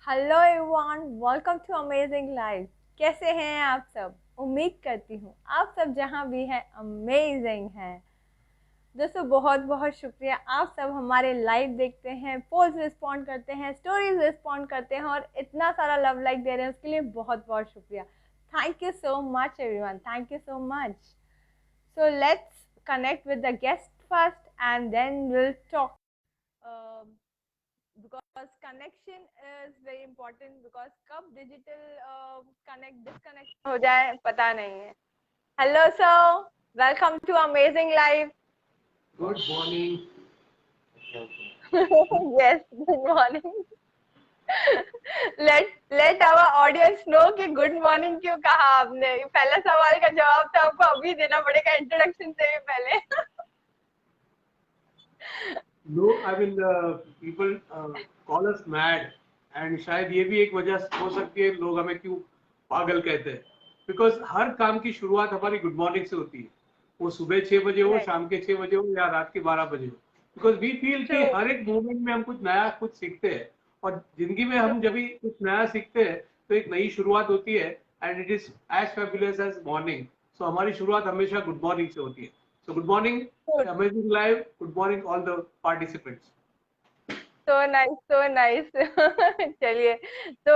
Hello everyone, welcome to amazing life. कैसे हैं आप सब? उम्मीद करती हूँ आप सब जहाँ भी हैं अमेजिंग हैं। दोस्तों, बहुत बहुत शुक्रिया। आप सब हमारे लाइव देखते हैं, पोस्ट रिस्पॉन्ड करते हैं, स्टोरीज रिस्पॉन्ड करते हैं और इतना सारा लव लाइक दे रहे हैं, उसके लिए बहुत बहुत शुक्रिया। Thank you so much everyone, thank you so much. So let's connect with the guest first and then will talk, because connection is very important, because कब digital connect disconnect हो जाए पता नहीं है। Hello sir, welcome to Amazing Life. Good morning. Yes, good morning. let our audience know कि good morning क्यों कहा आपने। पहला सवाल का जवाब तो आपको अभी देना पड़ेगा, इंट्रोडक्शन से भी पहले। No, I mean people call us mad, and शायद ये भी एक वजह हो सकती है लोग हमें क्यों पागल कहते हैं। बिकॉज हर काम की शुरुआत हमारी गुड मॉर्निंग से होती है, वो सुबह 6 बजे हो, Right. शाम के 6 बजे हो या रात के 12 बजे हो। बिकॉज वी फील कि True. हर एक मोमेंट में हम कुछ नया कुछ सीखते हैं, और जिंदगी में हम जब True. भी कुछ नया सीखते हैं तो एक नई शुरुआत होती है, and it is as fabulous as morning. So हमारी शुरुआत हमेशा गुड मॉर्निंग से होती है। So good morning, True. Amazing Live. Good morning, all the participants. So nice, so nice. चलिए, तो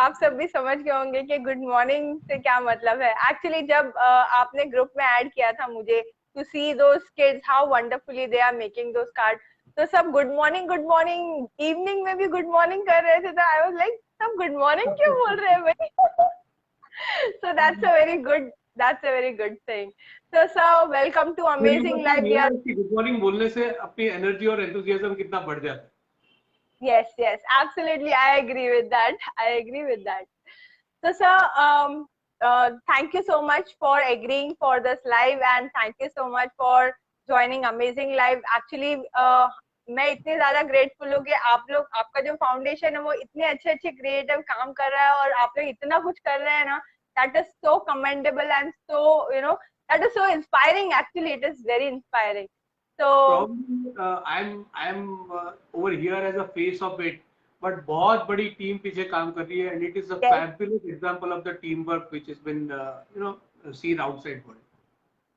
आप सब भी समझ गए होंगे कि गुड मॉर्निंग से क्या मतलब है। एक्चुअली जब आपने ग्रुप में ऐड किया था मुझे, to see those kids how wonderfully they are making those card, तो सब गुड मॉर्निंग, इवनिंग में भी गुड मॉर्निंग कर रहे थे, तो आई वाज लाइक सब गुड मॉर्निंग क्यों बोल रहे हैं भाई। So that's a very good thing. तो सर, वेलकम टू फिर you amazing must have life. We are, realized कि गुड मॉर्निंग बोलने से अपनी एनर्जी और एंथुसियाज्म कितना बढ़ जाता है। yes, yes, absolutely, I agree with that. I agree with that. So, sir, thank you so much for agreeing for this live, and thank you so much for joining Amazing Live. Actually, मैं इतनी ज्यादा grateful हूँ कि आप लोग, आपका जो foundation है वो इतने अच्छे अच्छे क्रिएटिव काम कर रहा है और आप लोग इतना कुछ कर रहे हैं ना, that is so commendable and so that is so inspiring. Actually it is very inspiring. तो Probably I'm over here as a face of it, but बहुत बड़ी टीम पीछे काम कर रही है, and it is a yes, fabulous example of the teamwork which has been seen outside world.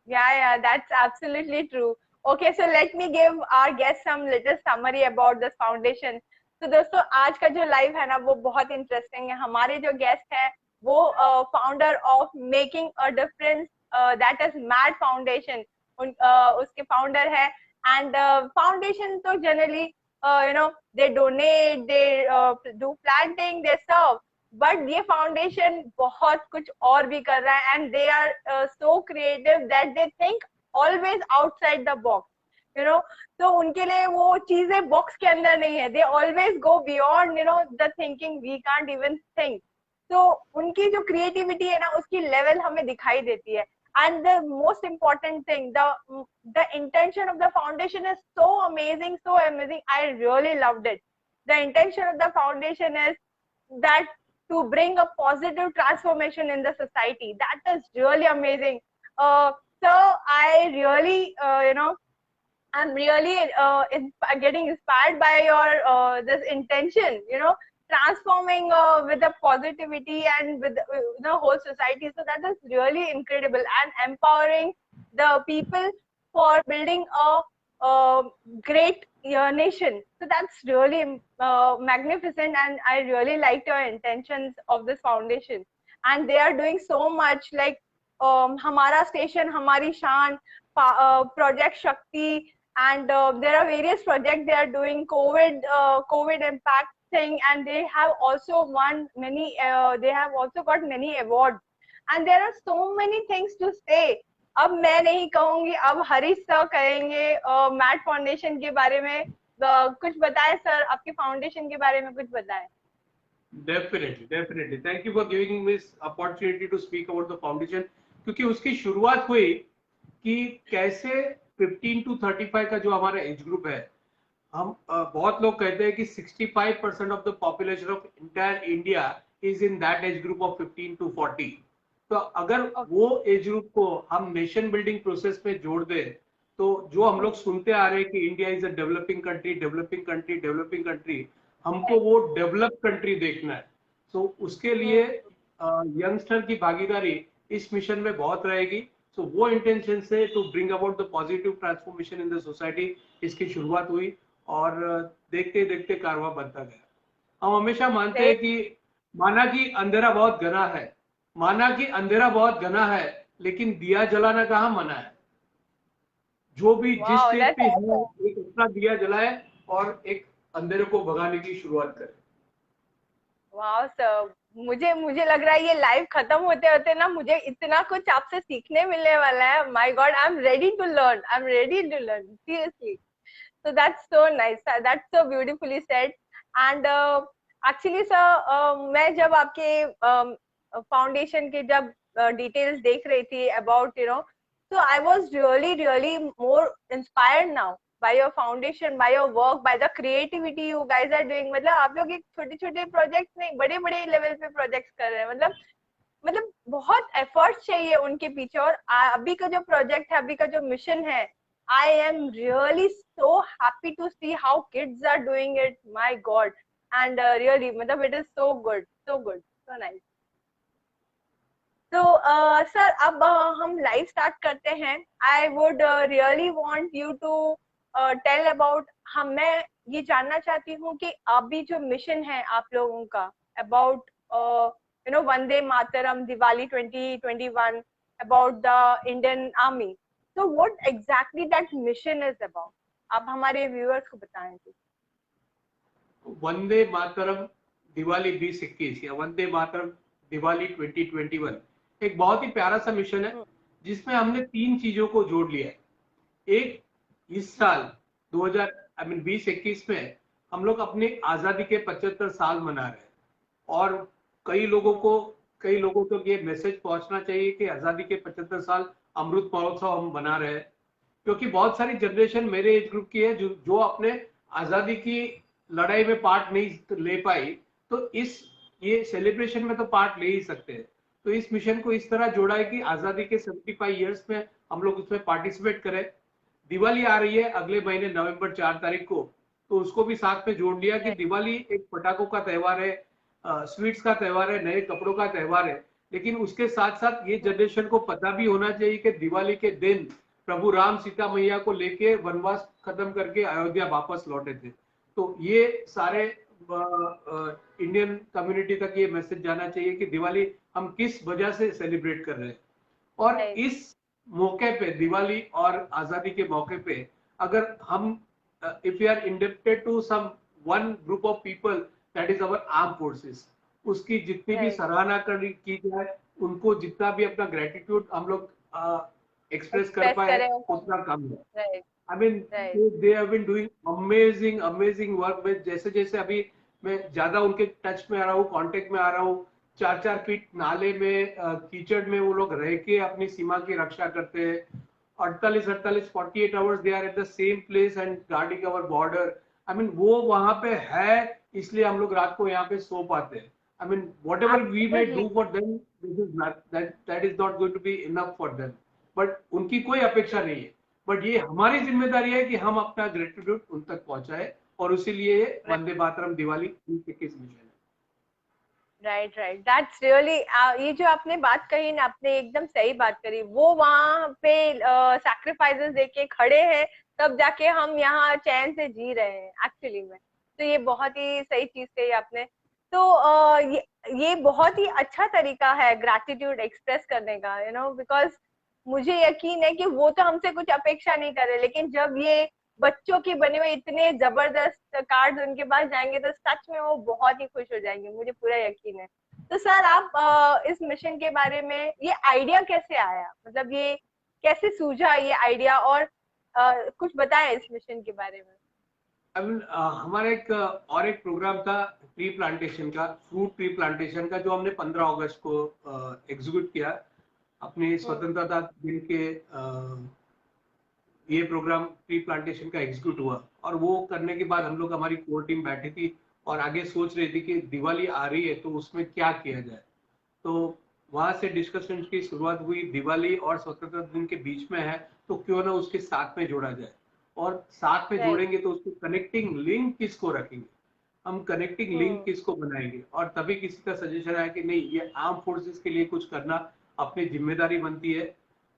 yeah, that's absolutely true. Okay, so let me give our guests some little summary about this foundation. तो दोस्तों, आज का जो live है ना वो बहुत interesting है। हमारे जो गेस्ट है वो founder of making a difference, that is mad foundation, उसके फाउंडर है। एंड फाउंडेशन तो generally they donate, they do planting, they serve, but ये फाउंडेशन बहुत कुछ और भी कर रहा है। And they are so creative that they think always outside the box, you know. तो उनके लिए वो चीजें बॉक्स के अंदर नहीं है, they always go beyond the thinking we can't even think. तो उनकी जो क्रिएटिविटी है ना उसकी लेवल हमें दिखाई देती है। And the most important thing, the intention of the foundation is so amazing, I really loved it. The intention of the foundation is that to bring a positive transformation in the society. That is really amazing. So I really, I'm really getting inspired by your this intention, transforming with the positivity and with the whole society. So that is really incredible and empowering the people for building a great nation. So that's really magnificent, and I really liked your intentions of this foundation. And they are doing so much, like हमारा station हमारी शान, project shakti, and there are various projects they are doing, covid impact thing, and they have also won many, they have also got many awards, and there are so many things to say. अब मैं नहीं कहूंगी, अब Harish sir कहेंगे matte foundation के बारे में। कुछ बताएं सर, आपके फाउंडेशन के बारे में कुछ बताएं। Definitely, definitely. Thank you for giving me this opportunity to speak about the foundation, क्योंकि उसकी शुरुआत हुई कि कैसे 15 to 35 का जो हमारा एज ग्रुप है, हम बहुत लोग कहते हैं कि 65% of the population of entire India is in that age group of 15 to 40। तो अगर वो एज ग्रुप को हम नेशन बिल्डिंग प्रोसेस में जोड़ दे, तो जो हम लोग सुनते आ रहे हैं कि India is a developing country, developing country, developing country, हमको वो डेवलप कंट्री देखना है। सो उसके लिए यंगस्टर की भागीदारी इस मिशन में बहुत रहेगी। सो वो इंटेंशन से to bring about the positive transformation in the society इसकी शुरुआत हुई और देखते देखते कारवां बनता गया। हम हमेशा मानते हैं कि माना कि अंधेरा बहुत घना है, माना कि अंधेरा बहुत घना है, लेकिन दिया जलाना कहाँ मना है। जो भी जिस Wow, स्टेज that's पे है awesome. एक अपना दिया जलाए और एक अंधेरे को भगाने की शुरुआत करे। वाह सर, मुझे मुझे लग रहा है ये लाइव खत्म होते होते ना मुझे इतना कुछ आपसे सीखने मिलने वाला है। My god, I am ready to learn, I am ready to learn seriously. So that's so nice. That's so beautifully said. And actually, sir, मैं जब आपके फाउंडेशन के जब डिटेल्स देख रही थी about so I was really more inspired now by your foundation, by your work, by the creativity you guys are doing. मतलब आप लोग एक छोटे छोटे प्रोजेक्ट्स नहीं, बड़े बड़े लेवल पे प्रोजेक्ट्स कर रहे हैं। मतलब बहुत एफर्ट्स चाहिए उनके पीछे। और अभी का जो प्रोजेक्ट है, अभी का जो मिशन है, I am really so happy to see how kids are doing it. My God, and really, मतलब it is so good, so nice. तो सर अब हम लाइव स्टार्ट करते हैं। I would really want you to tell about, मैं ये जानना चाहती हूँ कि अभी जो मिशन है आप लोगों का about Vande Mataram Diwali 2021 about the Indian army, so what exactly that mission is about? आप हमारे व्यूअर्स को बताएं जी। वंदे मातरम दिवाली 2021 या वंदे मातरम दिवाली 2021 एक बहुत ही प्यारा सा मिशन है जिसमें हमने 3 चीजों को जोड़ लिया है। एक, इस साल 2021 में हम लोग अपनी आजादी के 75 साल मना रहे हैं और कई लोगों तक ये मैसेज पहुंचना चाहिए कि आजादी के 75 साल अमृत महोत्सव हम मना रहे हैं, क्योंकि बहुत सारी जनरेशन मेरे एज ग्रुप की है जो अपने आजादी की लड़ाई में पार्ट नहीं ले पाई, तो ये सेलिब्रेशन में तो पार्ट ले ही सकते हैं। तो इस मिशन को इस तरह जोड़ा है कि आजादी के 75 इयर्स में हम लोग उसमें पार्टिसिपेट करें। दिवाली आ रही है अगले महीने नवंबर 4 तारीख को, तो उसको भी साथ में जोड़ लिया कि दिवाली एक पटाखों का त्योहार है, स्वीट्स का त्योहार है, नए कपड़ों का त्योहार है, लेकिन उसके साथ साथ ये जनरेशन को पता भी होना चाहिए कि दिवाली के दिन प्रभु राम सीता मैया को लेके वनवास खत्म करके अयोध्या वापस लौटे थे। तो ये सारे इंडियन कम्युनिटी तक ये मैसेज जाना चाहिए कि दिवाली हम किस वजह से सेलिब्रेट कर रहे हैं। और इस मौके पे, दिवाली और आजादी के मौके पे, अगर हम if you are indebted to some one group of people that is our arm forces, उसकी जितनी भी सराहना की जाए, उनको जितना भी अपना ग्रेटिट्यूड हम लोग एक्सप्रेस कर पाए उतना कम है। I mean, they have been doing amazing work with जैसे जैसे अभी मैं ज्यादा उनके टच में आ रहा हूँ, कांटेक्ट में आ रहा हूँ, 4-4 फीट नाले में कीचड़ में वो लोग रह के अपनी सीमा की रक्षा करते हैं। 48 hours they are at the same place and guarding our border. I mean वो वहां पे है, इसलिए हम लोग रात को यहाँ पे सो पाते हैं। I mean what ever we may do for them, that is not going to be enough for them, but उनकी कोई अपेक्षा नहीं है, बट ये हमारी जिम्मेदारी है कि हम अपना ग्रेटिट्यूड उन तक पहुंचाए, और इसीलिए वंदे मातरम दिवाली 2021 मिशन है। राइट, दैट्स रियली, ये जो आपने बात कही ना, आपने एकदम सही बात करी। वो वहाँ पे सैक्रिफाइसेस देके खड़े हैं, तब जाके हम यहाँ चैन से जी रहे हैं एक्चुअली में। तो ये बहुत ही सही चीज कही आपने। तो ये बहुत ही अच्छा तरीका है ग्रैटिट्यूड एक्सप्रेस करने का, बिकॉज मुझे यकीन है कि वो तो हमसे कुछ अपेक्षा नहीं कर रहे, लेकिन जब ये बच्चों के बने हुए इतने जबरदस्त कार्ड उनके पास जाएंगे तो सच में वो बहुत ही खुश हो जाएंगे, मुझे पूरा यकीन है। तो सर आप इस मिशन के बारे में, ये आइडिया कैसे आया, मतलब ये कैसे सूझा ये आइडिया, और कुछ बताएं इस मिशन के बारे में। हमारा एक प्रोग्राम था ट्री प्लांटेशन का, फ्रूट ट्री प्लांटेशन का, जो हमने 15 अगस्त को एग्जीक्यूट किया अपने स्वतंत्रता दिन के। ये प्रोग्राम ट्री प्लांटेशन का एग्जीक्यूट हुआ, और वो करने के बाद हम लोग, हमारी कोर टीम बैठी थी और आगे सोच रही थी कि दिवाली आ रही है तो उसमें क्या किया जाए। तो वहां से डिस्कशन की शुरुआत हुई। दिवाली और स्वतंत्रता दिन के बीच में है, तो क्यों ना उसके साथ में जोड़ा जाए, और साथ में जोड़ेंगे तो उसको कनेक्टिंग लिंक किसको रखेंगे। हम कनेक्टिंग लिंक किसको बनाएंगे, और तभी किसी का सजेशन आया कि नहीं, ये आर्म फोर्सेस के लिए कुछ करना अपनी जिम्मेदारी बनती है।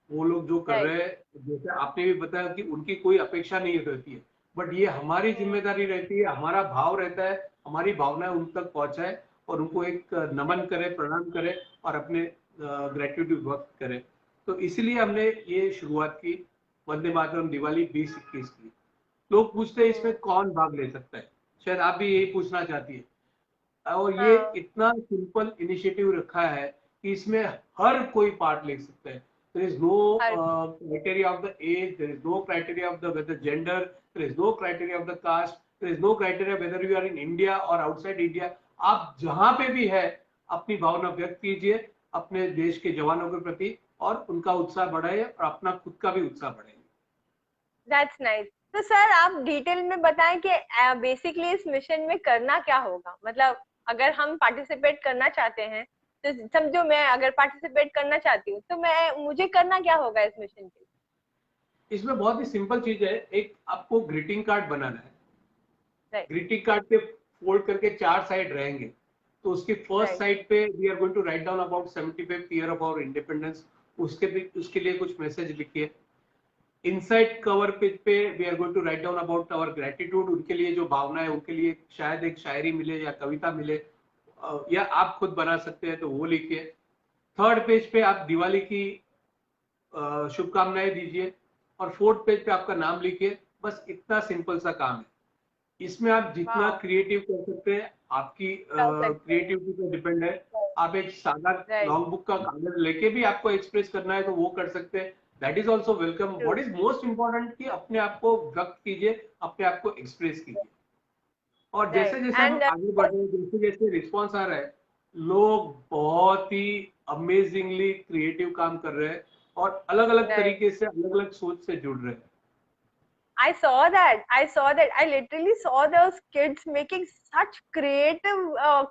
वो लोग जो कर रहे हैं, जैसे आपने भी बताया कि उनकी कोई अपेक्षा नहीं रहती है, बट ये हमारी जिम्मेदारी रहती है, हमारा भाव रहता है, हमारी भावनाएं उन तक पहुंचाए और उनको एक नमन करे, प्रणाम करे और अपने ग्रेटिट्यूड व्यक्त करे। तो इसीलिए हमने ये शुरुआत की वंदे मातरम दिवाली 2021 की। लोग पूछते हैं इसमें कौन भाग ले सकता है, शायद आप भी यही पूछना चाहती है। और ये इतना सिंपल इनिशिएटिव रखा है कि इसमें हर कोई पार्ट ले सकता है। there is no criteria of the age, there is no criteria of the gender, there is no criteria of the caste, there is no criteria whether you are in India or outside India। आप जहां पे भी है अपनी भावना व्यक्त कीजिए अपने देश के जवानों के प्रति, और उनका उत्साह बढ़ाइए और अपना खुद का भी उत्साह बढ़ाइए। That's nice. तो सर आप डिटेल में बताएं कि बेसिकली इस मिशन में करना क्या होगा, मतलब अगर हम पार्टिसिपेट करना चाहते हैं, तो समझो मैं अगर पार्टिसिपेट करना चाहती हूँ तो मुझे करना क्या होगा इस मिशन के? इसमें बहुत ही सिंपल चीज है, एक आपको ग्रीटिंग कार्ड बनाना है। ग्रीटिंग कार्ड पे फोल्ड करके 4 साइड रहेंगे, तो उसकी फर्स्ट साइड पे we are going to write down about 75th year of our independence. उसके लिए कुछ मैसेज लिखिए। इनसाइड कवर पेज पे we are going to write down about our gratitude, उनके लिए जो भावना है, उनके लिए शायद एक शायरी मिले या कविता मिले, या आप खुद बना सकते हैं तो वो लिखिए। थर्ड पेज पे आप दिवाली की शुभकामनाएं दीजिए, और फोर्थ पेज पे आपका नाम लिखिए। बस इतना सिंपल सा काम है। इसमें आप जितना क्रिएटिव कर सकते हैं, आपकी क्रिएटिविटी पे डिपेंड है। आप एक सादा लॉन्ग बुक का कागज लेके भी आपको एक्सप्रेस करना है तो वो कर सकते हैं, that is also welcome. What is most important कि अपने आप को व्यक्त कीजिए, अपने आप को एक्सप्रेस कीजिए। और जैसे जैसे हम आगे बढ़ रहे हैं, जैसे जैसे रिस्पॉन्स आ रहा है, लोग बहुत ही अमेजिंगली क्रिएटिव काम कर रहे हैं और अलग अलग तरीके से, अलग अलग सोच से जुड़ रहे हैं। I saw that. I literally saw those kids making such creative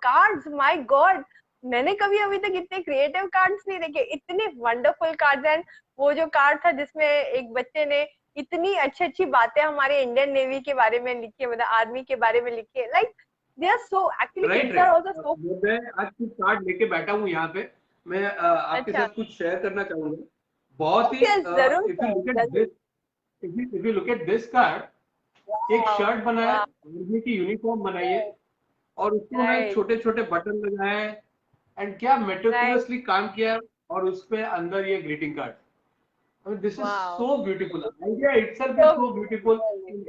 cards. My God, मैंने कभी अभी तक इतने क्रिएटिव कार्ड्स नहीं देखे, इतने वंडरफुल कार्ड्स। एंड वो जो कार्ड था जिसमें एक बच्चे ने इतनी अच्छी अच्छी बातें हमारे इंडियन नेवी के बारे में लिखी है, मतलब आर्मी के बारे में लिखी है, like they are so actually kids are also so. मैं आज कुछ कार्ड लेके बैठा हूँ यहाँ पे, मैं आपके साथ कुछ शेयर करना चाहूंगा। बहुत ही if you look at this card, एक शर्ट बनाया, आर्मी की यूनिफॉर्म बनाइए और उसको ना छोटे छोटे बटन लगाए, एंड क्या मेटिकुलसली काम किया, और उसपे अंदर ये greeting card. I mean, this is so beautiful. Idea itself is so beautiful.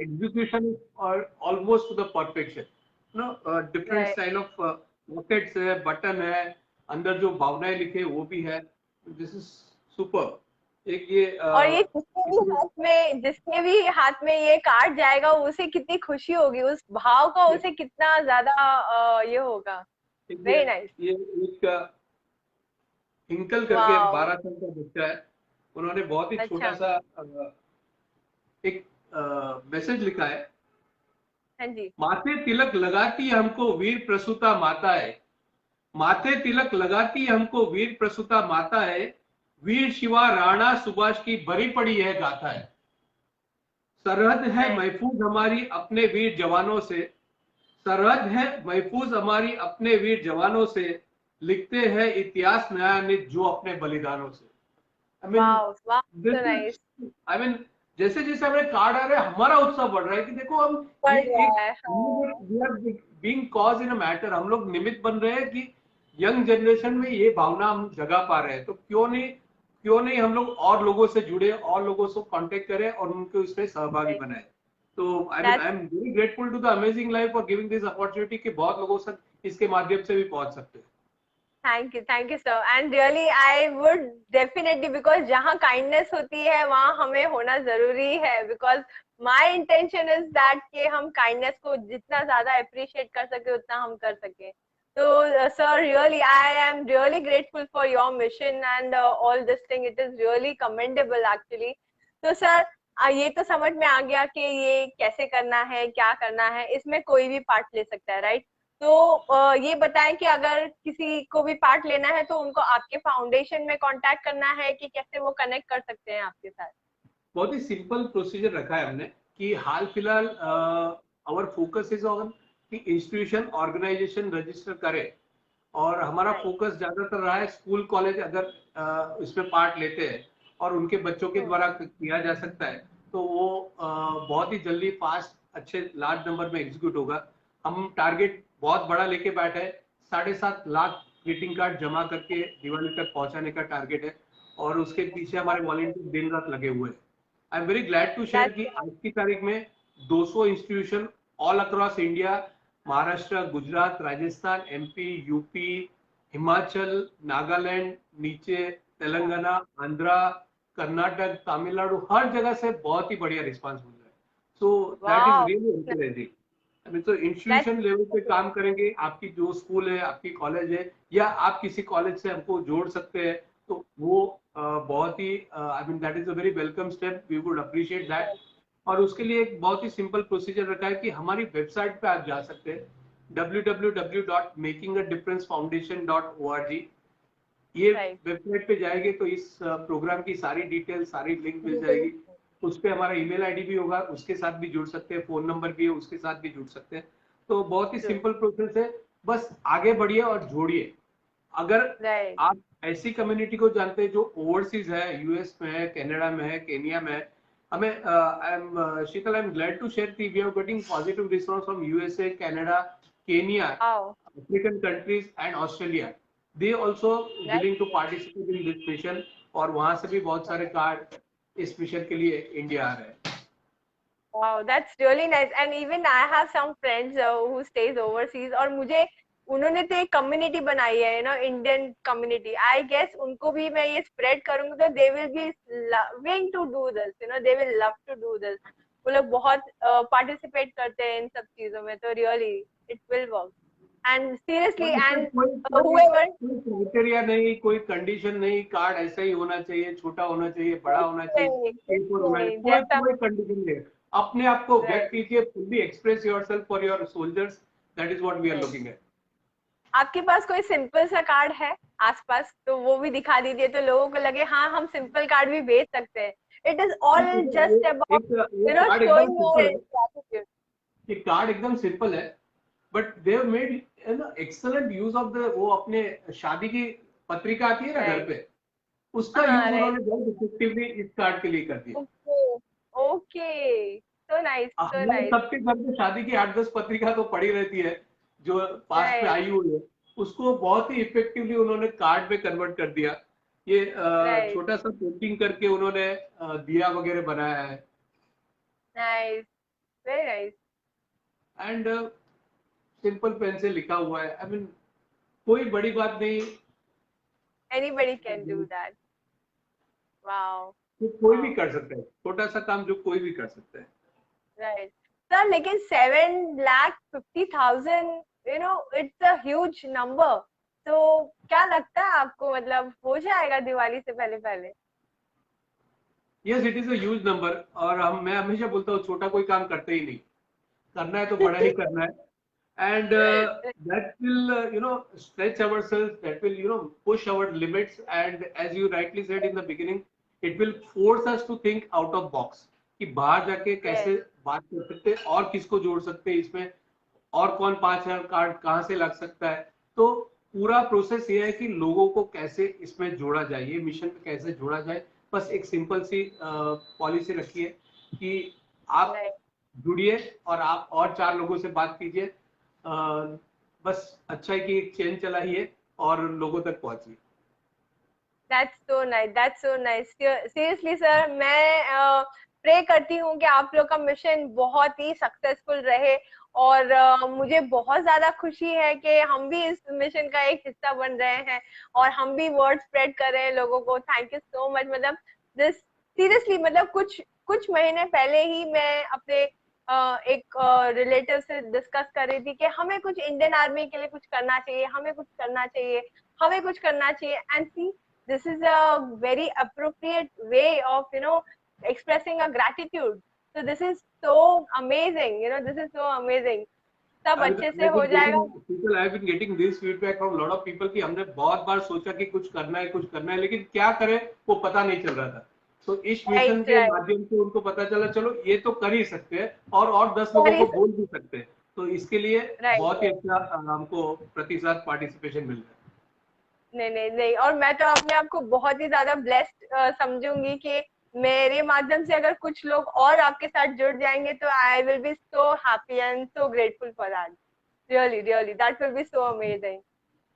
Execution is almost to the perfection. You know, different style of pockets है, बटन है, अंदर जो भावनाएं लिखे वो भी है। This is super. एक ये और ये जिसके भी हाथ में ये कार्ड जाएगा उसे कितनी खुशी होगी, उस भाव का उसे कितना ज्यादा ये होगा। Very nice. ये एक हिंकल करके 12 साल का बच्चा है, उन्होंने बहुत ही छोटा सा एक मैसेज लिखा है। हाँ जी। माथे तिलक लगाती हमको वीर प्रसूता माता है, माथे तिलक लगाती हमको वीर प्रसूता माता है, वीर शिवा राणा सुभाष की भरी पड़ी है गाथा है। सरहद है महफूज हमारी अपने वीर जवानों से, सरहद है महफूज हमारी अपने वीर जवानों से, लिखते हैं इतिहास नया नित जो अपने बलिदानों से। I mean, जैसे जैसे हमें कार्ड आ रहे हैं हमारा उत्साह बढ़ रहा है कि देखो हम being cause in a matter, हम लोग निमित्त बन रहे हैं कि यंग जनरेशन में ये भावना हम जगा पा रहे हैं। तो क्यों नहीं हम लोग और लोगों से जुड़े, और लोगों से कांटेक्ट करें और उनको इसमें सहभागी बनाए। तो I am very grateful to the amazing life for giving this opportunity कि बहुत लोगों तक इसके माध्यम से भी पहुंच सकते हैं। Thank you sir, and really I would definitely, because जहाँ काइंडनेस होती है वहाँ हमें होना जरूरी है, because my intention is that कि हम काइंडनेस को जितना ज्यादा अप्रिशिएट कर सके उतना हम कर सके। तो sir really I am really grateful for your mission and all this thing, it is really commendable actually. तो सर ये तो समझ में आ गया कि ये कैसे करना है, क्या करना है, इसमें कोई भी पार्ट ले सकता है, राइट? तो ये बताएं कि अगर किसी को भी पार्ट लेना है तो उनको आपके फाउंडेशन में कांटेक्ट करना है कि कैसे वो कनेक्ट कर सकते हैं आपके साथ? बहुत ही सिंपल प्रोसीजर रखा है हमने कि हाल फिलहाल आवर फोकस इज ऑन कि इंस्टीट्यूशन ऑर्गेनाइजेशन रजिस्टर करे, और हमारा फोकस ज्यादातर रहा है स्कूल कॉलेज अगर इसमें पार्ट लेते हैं और उनके बच्चों के द्वारा किया जा सकता है तो वो बहुत ही जल्दी फास्ट अच्छे लार्ज नंबर में एग्जीक्यूट होगा। हम टारगेट बहुत बड़ा लेके बैठे हैं, 7.5 लाख ग्रीटिंग कार्ड जमा करके दिवाली तक पहुंचाने का टारगेट है, और उसके पीछे हमारे वॉलंटियर दिन रात लगे हुए हैं। I am very glad to share कि आज की तारीख में 200 institution all across India, Maharashtra, Gujarat, Rajasthan, MP, UP, Himachal, Nagaland, नीचे तेलंगाना, आंध्रा, कर्नाटक, तमिलनाडु, हर जगह से बहुत ही बढ़िया रिस्पांस मिल रहा है। So that is really encouraging. तो इंस्टीट्यूशन लेवल पे काम करेंगे, आपकी जो स्कूल है, आपकी कॉलेज है, या आप किसी कॉलेज से हमको जोड़ सकते हैं, तो वो बहुत ही I mean that is a very welcome step, we would appreciate that. और उसके लिए एक बहुत ही सिंपल प्रोसीजर रखा है कि हमारी वेबसाइट पे आप जा सकते हैं www.makingadifferencefoundation.org। ये वेबसाइट पे जाएंगे तो इस प्रोग्राम की सारी डिटेल, सारी लिंक मिल जाएगी। उस पे हमारा ईमेल आईडी भी होगा, उसके साथ भी जुड़ सकते हैं, फोन नंबर भी है, उसके साथ भी जुड़ सकते हैं। तो बहुत ही सिंपल प्रोसेस है, बस आगे बढ़िए और जोड़िए। अगर आप ऐसी कम्युनिटी को जानते हैं जो ओवरसीज है, यूएस में है, कनाडा में है, केनिया में है, हमें Sheetal, I am glad to share that we are getting positive response from USA, Canada, Kenya, African countries and Australia. They also willing to participate in this mission, और वहां से भी बहुत सारे कार्ड इस मिशन के लिए इंडिया आ रहे हैं। Wow, that's really nice. And even I have some friends who stays overseas, और मुझे उन्होंने तो एक कम्युनिटी बनाई है, you know, Indian community. I guess उनको भी मैं ये स्प्रेड करूंगी तो they will be loving to do this, you know, they will love to do this. वो लोग बहुत पार्टिसिपेट करते हैं इन सब चीजों में, तो really it will work. And seriously, and whoever, कोई क्राइटेरिया नहीं, कोई कंडीशन नहीं, कार्ड ऐसा ही होना चाहिए, छोटा होना चाहिए, बड़ा होना चाहिए, कोई कंडीशन नहीं। अपने आप को व्यक्त कीजिए, fully express yourself for your soldiers, that is what we are looking at. आपके पास कोई सिंपल सा कार्ड है आसपास तो वो भी दिखा दीजिए, तो लोगों को लगे हाँ हम सिंपल कार्ड भी भेज सकते हैं। It is all just about, you know, showing your gratitude. ये कार्ड एकदम सिंपल है, but they have made excellent use of the, वो अपने शादी की पत्रिका आती है ना घर पे, उसका यूज उन्होंने बहुत इफेक्टिवली इस कार्ड के लिए कर दिया। Okay, so nice, so nice. सबके घर में शादी की 8-10 पत्रिका तो पड़ी रहती है जो पास में आई हुई है, उसको बहुत ही इफेक्टिवली उन्होंने कार्ड में कन्वर्ट कर दिया। ये छोटा सा पेंटिंग करके उन्होंने दिया वगैरह बनाया है। Nice, very nice. And simple pen से लिखा हुआ है, आई मीन कोई बड़ी बात नहीं, anybody can do that. Wow, कोई भी कर सकता है, छोटा सा काम जो कोई भी कर सकता है। राइट सर, लेकिन 7,50,000, you know, it's a huge number. तो क्या लगता है आपको, मतलब हो जाएगा दिवाली से पहले पहले? Yes, it is a huge number, और मैं हमेशा बोलता हूँ छोटा कोई काम करते ही नहीं, करना है तो बड़ा ही करना है। And that will stretch ourselves, that will push our limits, and as you rightly said in the beginning, it will force us to think out of box कि बाहर जाके कैसे बात कर सकते हैं और किसको जोड़ सकते हैं इसमें, और कौन 5,000 कार्ड कहाँ से लग सकता है। तो पूरा प्रोसेस ये है कि लोगों को कैसे इसमें जोड़ा जाए, ये मिशन पे कैसे जोड़ा जाए। बस एक सिंपल सी पॉलिसी रखिए कि आप जुड़िए और आप और 4 लोगों से बात कीजिए, बस अच्छा है कि एक चेन चलाइए और लोगों तक पहुंचिए। That's so nice, that's so nice. Seriously sir, मैं प्रे करती हूँ कि आप लोग का मिशन बहुत ही सक्सेसफुल रहे, और मुझे बहुत ज्यादा खुशी है कि हम भी इस मिशन का एक हिस्सा बन रहे हैं और हम भी वर्ड स्प्रेड कर रहे हैं लोगों को। Thank you so much. मतलब दिस सीरियसली, मतलब कुछ महीने पहले ही मैं अपने एक रिलेटिव से डिस्कस कर रही थी कि हमें कुछ इंडियन आर्मी के लिए कुछ करना चाहिए, हमें कुछ करना चाहिए, हमें कुछ करना चाहिए। And see, this is a very appropriate way of expressing a gratitude. So this is so amazing, this is so amazing. सब अच्छे से हो जाएगा। People have been getting this feedback from lot of people कि हमने बहुत बार सोचा कि कुछ करना है, लेकिन क्या करें वो पता नहीं चल रहा था। तो इस मिशन के माध्यम से उनको पता चला, चलो ये तो कर ही सकते हैं, और 10 लोगों को बोल भी सकते हैं। तो इसके लिए राइट। बहुत ही अच्छा हमको प्रतिशत पार्टिसिपेशन मिल रहा है। नहीं नहीं नहीं, और मैं तो अपने आप को बहुत ही ज्यादा ब्लेस्ड समझूंगी कि मेरे माध्यम से अगर कुछ लोग और आपके साथ जुड़ जाएंगे तो I will be so happy and so grateful for that. Really really that will be so amazing.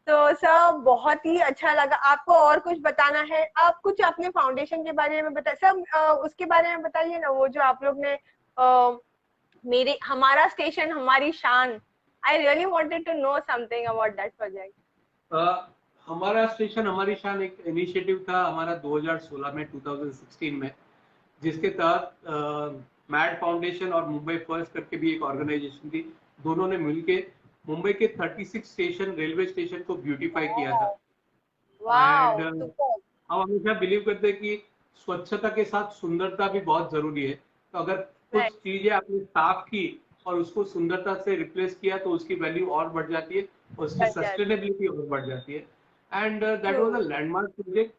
तो सर बहुत ही अच्छा लगा। आपको और कुछ बताना है? आप कुछ अपने फाउंडेशन के बारे में बताइए सर, उसके बारे में बताइए ना, वो जो आप लोग ने मेरे हमारा स्टेशन हमारी शान, I really wanted to know something about that project. हमारा स्टेशन हमारी शान एक इनिशिएटिव था हमारा 2016 में 2016 में, जिसके तहत मैड फाउंडेशन और मुंबई फर्स्ट करके भी एक ऑर्गेनाइजेशन थी, दोनों ने मिलके मुंबई के 36 स्टेशन रेलवे स्टेशन को ब्यूटीफाई किया था। And wow super. हम हमेशा बिलीव करते हैं कि स्वच्छता के साथ सुंदरता भी बहुत जरूरी है। तो अगर कुछ राइट चीजें आपने साफ की और उसको सुंदरता से रिप्लेस किया तो उसकी वैल्यू और बढ़ जाती है, उसकी सस्टेनेबिलिटी और बढ़ जाती है। And that was a true. Landmark project.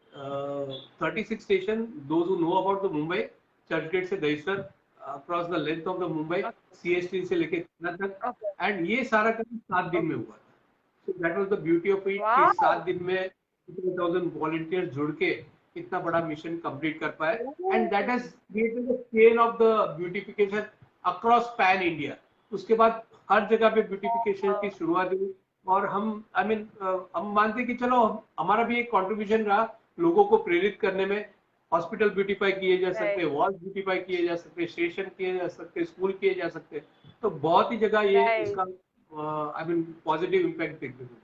36 station, those who know about the Mumbai, Churchgate से Dahisar, across the length of the Mumbai, CST से लेके चेन्नई तक। ओके। एंड ये सारा काम 7 दिन में हुआ था। So that was the beauty of it कि वाओ। 7 दिन में 2000 वॉलंटियर्स जुड़ के इतना बड़ा मिशन कंप्लीट कर पाए। And that has created the scale of the beautification across pan India. उसके बाद हर जगह पे ब्यूटिफिकेशन की शुरुआत हुई और हम हम मानते कि चलो हमारा भी एक कंट्रीब्यूशन रहा लोगों को प्रेरित करने में। हॉस्पिटल ब्यूटीफाई किए जा सकते हैं, राइट वॉल्स ब्यूटीफाई किए जा सकते हैं, स्टेशन किए जा सकते हैं, स्कूल किए जा सकते हैं। तो बहुत ही जगह ये राइट। इसका पॉजिटिव इम्पैक्ट देखने को।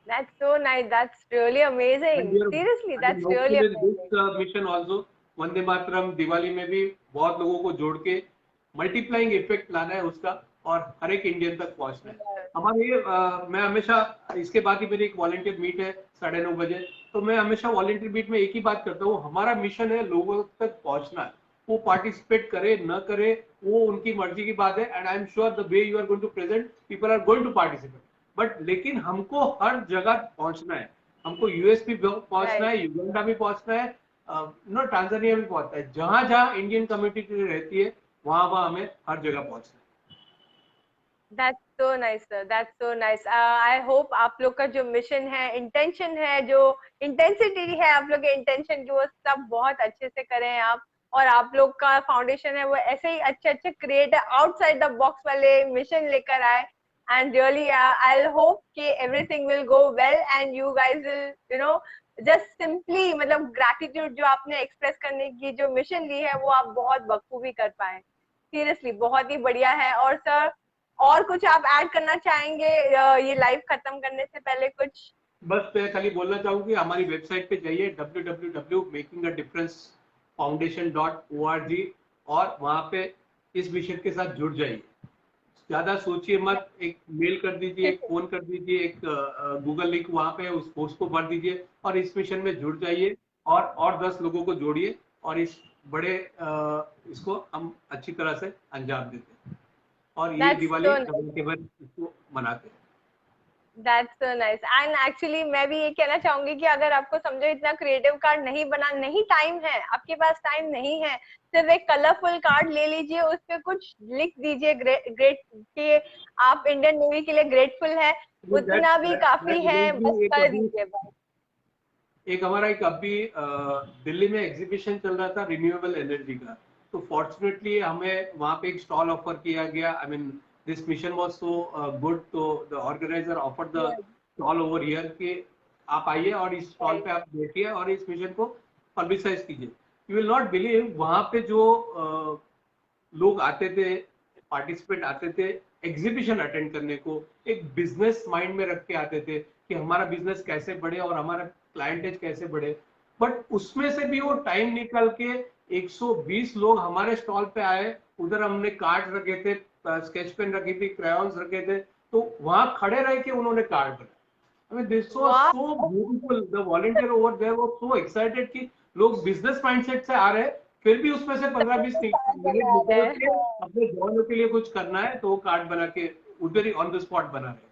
That's so nice. That's really And amazing. we are, Seriously, I mean, that's really hopeful in amazing. this mission also, Vande Mataram Diwali में भी बहुत लोगों को जोड़ के मल्टीप्लाइंग इफेक्ट लाना है उसका और हर एक इंडियन तक पहुंचना है। Yeah. हमारे ये मैं हमेशा, इसके बाद ही मेरी एक वॉलंटियर मीट है 9:30 बजे, तो मैं हमेशा वॉलंटियर मीट में एक ही बात करता हूँ, हमारा मिशन है लोगों तक पहुंचना है। वो पार्टिसिपेट करे न करे वो उनकी मर्जी की बात है। And I am sure the way you are going to present, people are going to participate. But लेकिन हमको हर जगह पहुंचना है। हमको यूएस भी पहुंचना Right. है, युगांडा भी पहुंचना है, टांजानिया भी पहुंचना है। जहां जहां इंडियन कम्युनिटी रहती है वहां वहां हमें हर जगह पहुंचना है। That's so nice, sir. That's so nice. I hope आप लोग का जो मिशन है, इंटेंशन है, जो इंटेंसिटी है आप लोग के इंटेंशन की, वो सब बहुत अच्छे से करें आप। और आप लोग का फाउंडेशन है वो ऐसे ही अच्छे अच्छे क्रिएट आउटसाइड द बॉक्स वाले मिशन लेकर आए। एंड रियली आई होप कि everything will go well and you guys will just simply मतलब ग्रैटिट्यूड जो आपने एक्सप्रेस करने की जो मिशन ली है वो आप बहुत बखूबी कर पाए। सीरियसली बहुत ही बढ़िया है। और सर और कुछ आप ऐड करना चाहेंगे ये लाइव खत्म करने से पहले कुछ? बस मैं खाली बोलना चाहूंगी हमारी वेबसाइट पे जाइए www.makingadifferencefoundation.org और वहां पे इस मिशन के साथ जुड़ जाइए। ज्यादा सोचिए मत, एक मेल कर दीजिए, एक फोन कर दीजिए, एक गूगल लिंक वहां पे उस पोस्ट को भर दीजिए और इस मिशन में जुड़ जाइए और 10 लोगों को जोड़िए और इस बड़े इसको हम अच्छी तरह से अंजाम देते हैं और ये दैट्स दिवाली सो केवल इसको मनाते हैं। That's so nice. And actually मैं भी ये कहना चाहूंगी कि अगर आपको समझो इतना क्रिएटिव कार्ड नहीं बना, नहीं टाइम है, आपके पास टाइम नहीं है, सिर्फ एक कलरफुल कार्ड ले लीजिए, उस पे कुछ लिख दीजिए ग्रेट कि आप इंडियन नेवी के लिए ग्रेटफुल है, उतना भी काफी है, बस कर दीजिए बस। एक हमारा एक अभी दिल्ली में एग्जीबिशन चल रहा था रिन्यूएबल एनर्जी का, तो फॉर्चुनेटली हमें वहां पे एक स्टॉल ऑफर किया गया। I mean this mission was so good, तो the organiser offer the stall over here कि आप आइए और इस स्टॉल पे आप बैठिए और इस मिशन को पब्लिसाइज कीजिए। यू विल नॉट बिलीव वहां पे जो लोग आते थे, पार्टिसिपेंट आते थे एग्जीबिशन अटेंड करने को, एक बिजनेस माइंड में रख के आते थे कि हमारा बिजनेस कैसे बढ़े और हमारा क्लाइंटेज कैसे बढ़े। बट उसमें से भी वो टाइम निकाल के 120 लोग हमारे स्टॉल पे आए। उधर हमने कार्ड रखे थे, स्केच पेन रखी थी, क्रायॉन्स रखे थे, तो वहां खड़े रह के उन्होंने कार्ड बनाया। I mean, this was so beautiful. The volunteer over there was so excited कि लोग बिजनेस माइंडसेट से आ रहे हैं, फिर भी उसमें से 15-20 मिनट निकल के अपने जवानों के लिए कुछ करना है तो वो कार्ड बना के उधर ही ऑन द स्पॉट बना रहे हैं।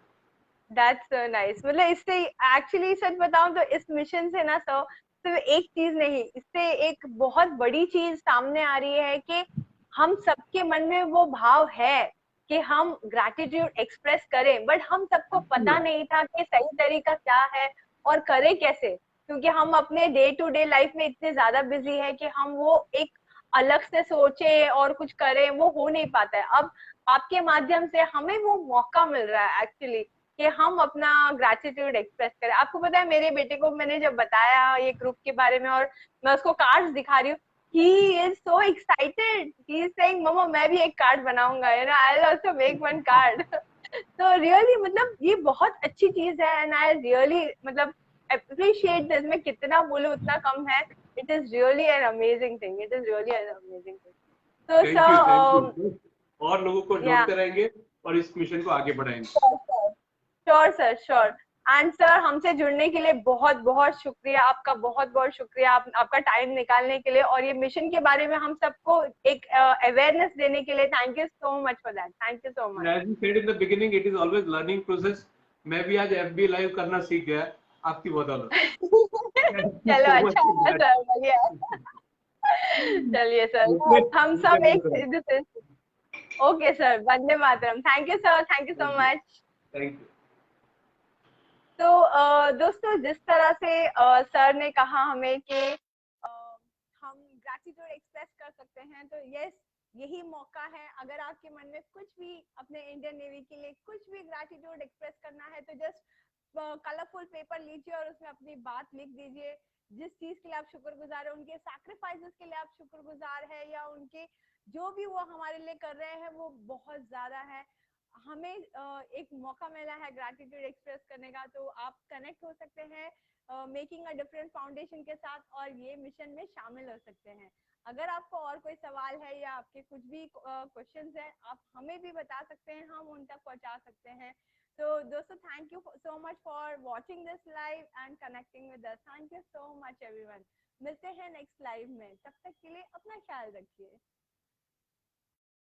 That's so nice. मतलब इससे एक्चुअली सच बताऊं तो इस मिशन से ना सर सिर्फ एक चीज नहीं, इससे एक बहुत बड़ी चीज सामने आ रही है कि हम सबके मन में वो भाव है कि हम ग्रैटिट्यूड एक्सप्रेस करें, बट हम सबको पता नहीं था कि सही तरीका क्या है और करें कैसे, क्योंकि हम अपने डे टू डे लाइफ में इतने ज्यादा बिजी है कि हम वो एक अलग से सोचे और कुछ करें, वो हो नहीं पाता है। अब आपके माध्यम से हमें वो मौका मिल रहा है एक्चुअली कि हम अपना ग्रैटिट्यूड एक्सप्रेस करें। आपको पता है मेरे बेटे को मैंने जब बताया ये ग्रुप के बारे में और मैं उसको कार्ड्स दिखा रही हूँ, he is so excited, he is saying mama मैं भी एक कार्ड बनाऊंगा, you know, I'll also make one card। तो रियली मतलब ये बहुत अच्छी चीज है एंड आई रियली मतलब appreciate this। मैं कितना बोलूं उतना कम है। It is really an amazing thing, it is really an amazing thing। तो thank you, thank sir you. और लोगों को या जोड़ते रहेंगे और इस मिशन को आगे बढ़ाएंगे। Sure sir, sure. And sir हमसे जुड़ने के लिए बहुत बहुत शुक्रिया, आपका बहुत बहुत शुक्रिया आपका टाइम निकालने के लिए और ये मिशन के बारे में हम सबको एक अवेयरनेस देने के लिए। Thank you so much for that, thank you so much. As you said in the beginning, it is always learning process। मैं भी आज FB लाइव करना सीख गया आपकी बदौलत। Thank you चलो so much अच्छा for है that। सर, बढ़िया। चलिए सर, हम सब एक okay sir, Vande Mataram. Thank you sir, thank you so much. Thank you. तो दोस्तों जिस तरह से सर ने कहा हमें कि हम ग्रैटिट्यूड एक्सप्रेस कर सकते हैं, तो यस यही मौका है। अगर आपके मन में कुछ भी अपने इंडियन नेवी के लिए कुछ भी ग्रैटिट्यूड एक्सप्रेस करना है तो जस्ट कलरफुल पेपर लीजिए और उसमें अपनी बात लिख दीजिए। जिस चीज के लिए आप शुक्रगुजार है, उनके सैक्रिफाइसेस के लिए आप शुक्रगुजार है, या उनके जो भी वो हमारे लिए कर रहे हैं वो बहुत ज्यादा है। हमें एक मौका मिला है ग्रैटिट्यूड एक्सप्रेस करने का, तो आप कनेक्ट हो सकते हैं मेकिंग अ डिफरेंस फाउंडेशन के साथ और ये मिशन में शामिल हो सकते हैं। अगर आपको और कोई सवाल है या आपके कुछ भी क्वेश्चंस है, आप हमें भी बता सकते हैं, हम उन तक पहुंचा सकते हैं। तो दोस्तों thank you so much for watching this live and connecting with us. Thank you so much everyone. मिलते हैं नेक्स्ट लाइव में, तब तक के लिए अपना ख्याल रखिए।